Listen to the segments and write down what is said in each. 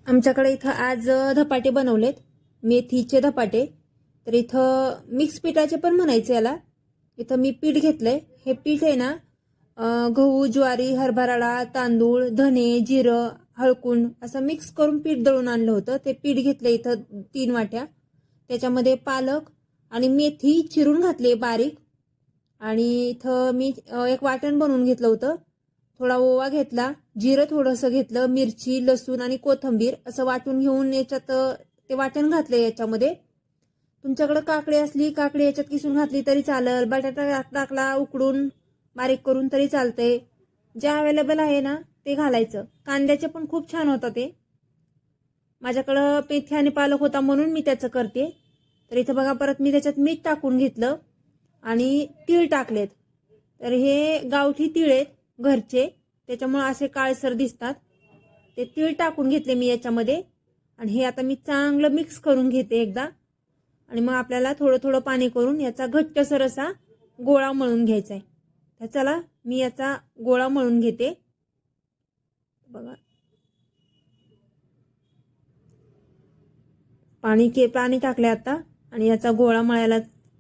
आमच्याकडे इथं आज धपाटे बनवलेत, मेथीचे धपाटे। तर इथं मिक्स पिठाचे पण म्हणायचे याला। इथं मी पीठ घेतलंय। हे पीठ आहे ना, गहू, ज्वारी, हरभरा डाळ, तांदूळ, धने, जिरं, हळकुंड असं मिक्स करून पीठ दळून आणलं होतं। ते पीठ घेतलं इथं 3 वाट्या। त्याच्यामध्ये पालक आणि मेथी चिरून घातली बारीक। आणि इथं मी एक वाटण बनवून घेतलं होतं। थोडा ओवा घेतला, जिरं थोडंसं घेतलं, मिरची, लसूण आणि कोथिंबीर असं वाटून घेऊन याच्यात ते वाटण घातलं। याच्यामध्ये तुमच्याकडे काकडी असली, काकडी याच्यात किसून घातली तरी चालेल, बटाटा टाकला उकडून बारीक करून तरी चालतंय। जे अवेलेबल आहे ना ते घालायचं। कांद्याचे पण खूप छान होतं ते। माझ्याकडे मेथी आणि पालक होता म्हणून मी त्याचं करते। तर इथं बघा, परत मी त्याच्यात मीठ टाकून घेतलं आणि तीळ टाकलेत। तर हे गावठी तीळ आहेत घरचे, त्याच्यामुळे असे काळसर दिसतात। ते तीळ टाकून घेतले मी याच्यामध्ये आणि हे आता मी चांगलं मिक्स करून घेते एकदा। आणि मग आपल्याला थोडं थोडं पाणी करून याचा घट्टसर असा गोळा मळून घ्यायचा आहे। तर चला मी याचा गोळा मळून घेते। बघा, पाणी टाकले आता आणि याचा गोळा मळायला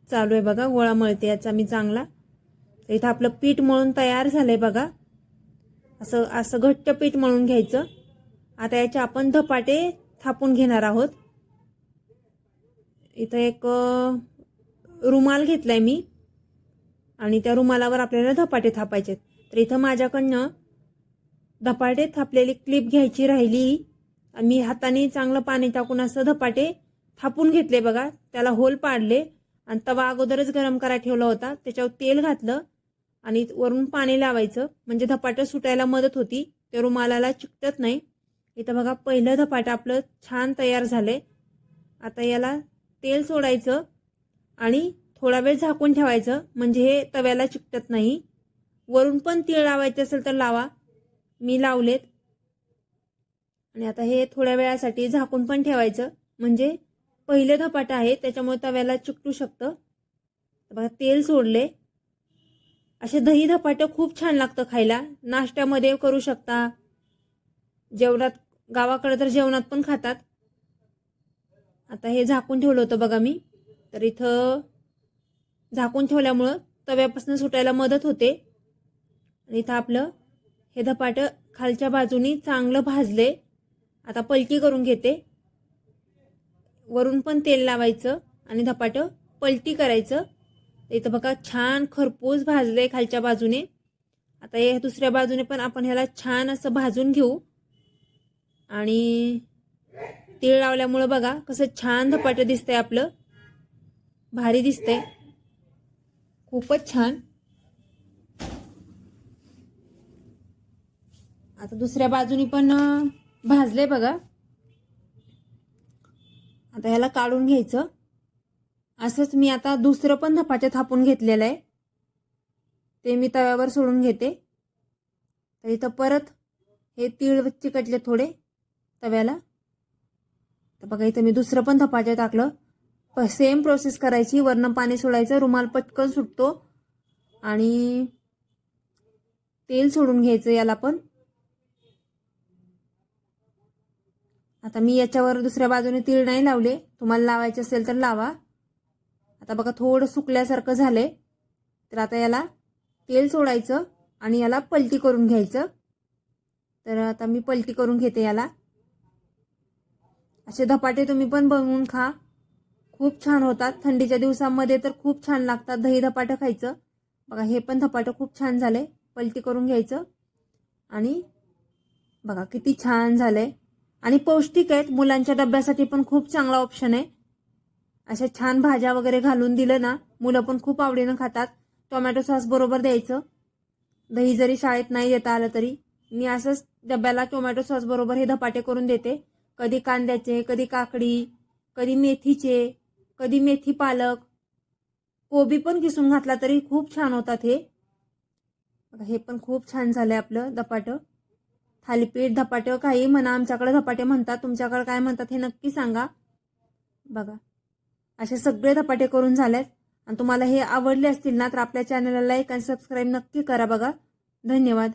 चालू आहे। बघा, गोळा मळते याचा मी चांगला। तर इथं आपलं पीठ मळून तयार झालंय बघा। असं असं घट्ट पीठ मळून घ्यायचं। आता याचे आपण धपाटे थापून घेणार आहोत। इथं एक रुमाल घेतलाय मी आणि त्या रुमालावर आपल्याला धपाटे थापायचे। तर इथं माझ्याकडनं धपाटे थापलेली क्लिप घ्यायची राहिली आणि मी हाताने चांगलं पाणी टाकून असं धपाटे थापून घेतले बघा। त्याला होल पाडले आणि तवा अगोदरच गरम करायला ठेवला होता। त्याच्यावर तेल घातलं आणि वरून पाणी लावायचं, म्हणजे धपाटं सुटायला मदत होती, ते रुमालाला चिकटत नाही। इथं बघा, पहिलं धपाटं आपलं छान तयार झालंय। आता याला तेल सोडायचं आणि थोडा वेळ झाकून ठेवायचं, म्हणजे हे तव्याला चिकटत नाही। वरून पण तीळ लावायचे असेल तर लावा, मी लावलेत। आणि आता हे थोड्या वेळासाठी झाकून पण ठेवायचं, म्हणजे पहिले धपाटं आहे त्याच्यामुळे तव्याला चिकटू शकतं। बघा, तेल सोडले। असे दही धपाटं खूप छान लागतं खायला। नाश्त्यामध्ये करू शकता, जेवणात, गावाकडे तर जेवणात पण खातात। आता हे झाकून ठेवलं होतं बघा मी। तर इथं झाकून ठेवल्यामुळं तव्यापासून सुटायला मदत होते। आणि इथं आपलं हे धपाटं खालच्या बाजूनी चांगलं भाजले। आता पलटी करून घेते। वरून पण तेल लावायचं आणि धपाटं पलटी करायचं। इथं बघा, छान खरपूस भाजले खालच्या बाजूने। आता हे दुसऱ्या बाजूने पण आपण ह्याला छान असं भाजून घेऊ। आणि तीळ लावल्यामुळे बघा कसं छान धपाटं दिसतंय आपलं, भारी दिसतंय, खूपच छान। आता दुसऱ्या बाजूनी पण भाजले बघा। आता ह्याला काढून घ्यायचं। असंच मी आता दुसरं पण धपाटे थापून घेतलेलं आहे, ते मी तव्यावर सोडून घेते। तर इथं परत हे तीळ चिकटले थोडे तव्याला। तर बघा, इथं मी दुसरं पण धपाटे टाकलं। सेम प्रोसेस करायची, वरनं पाणी सोडायचं, रुमाल पटकन सुटतो। आणि तेल सोडून घ्यायचं याला पण। आता मी याच्यावर दुसऱ्या बाजूने तीळ नाही लावले, तुम्हाला लावायचे असेल तर लावा। आता बघा, थोडं सुकल्यासारखं झालंय। तर आता याला तेल सोडायचं आणि याला पलटी करून घ्यायचं। तर आता मी पलटी करून घेते याला। असे धपाटे तुम्ही पण बनवून खा, खूप छान होतात। थंडीच्या दिवसांमध्ये तर खूप छान लागतात दही धपाटं खायचं। बघा, हे पण धपाटं खूप छान झाले। पलटी करून घ्यायचं आणि बघा किती छान झालंय आणि पौष्टिक आहेत। मुलांच्या डब्यासाठी पण खूप चांगला ऑप्शन आहे। अशा छान भाज्या वगैरे घालून दिलं ना, मुलं पण खूप आवडीनं खातात। टोमॅटो सॉस बरोबर द्यायचं, दही जरी शाळेत नाही देता आलं तरी मी असंच डब्याला टोमॅटो सॉस बरोबर हे धपाटे करून देते। कधी कांद्याचे, कधी काकडी, कधी मेथीचे, कधी मेथी पालक, कोबी पण किसून घातला तरी खूप छान होतात हे। हे पण खूप छान झालंय आपलं धपाटं। थालीपीठ, धपाटं काही म्हणा, आमच्याकडे धपाटे म्हणतात, तुमच्याकडे काय म्हणतात हे नक्की सांगा। बघा, असे सगळे धपाटे करून झालेत। आणि तुम्हाला हे आवडले असतील ना तर आपल्या चॅनलला लाईक आणि सबस्क्राईब नक्की करा बघा। धन्यवाद।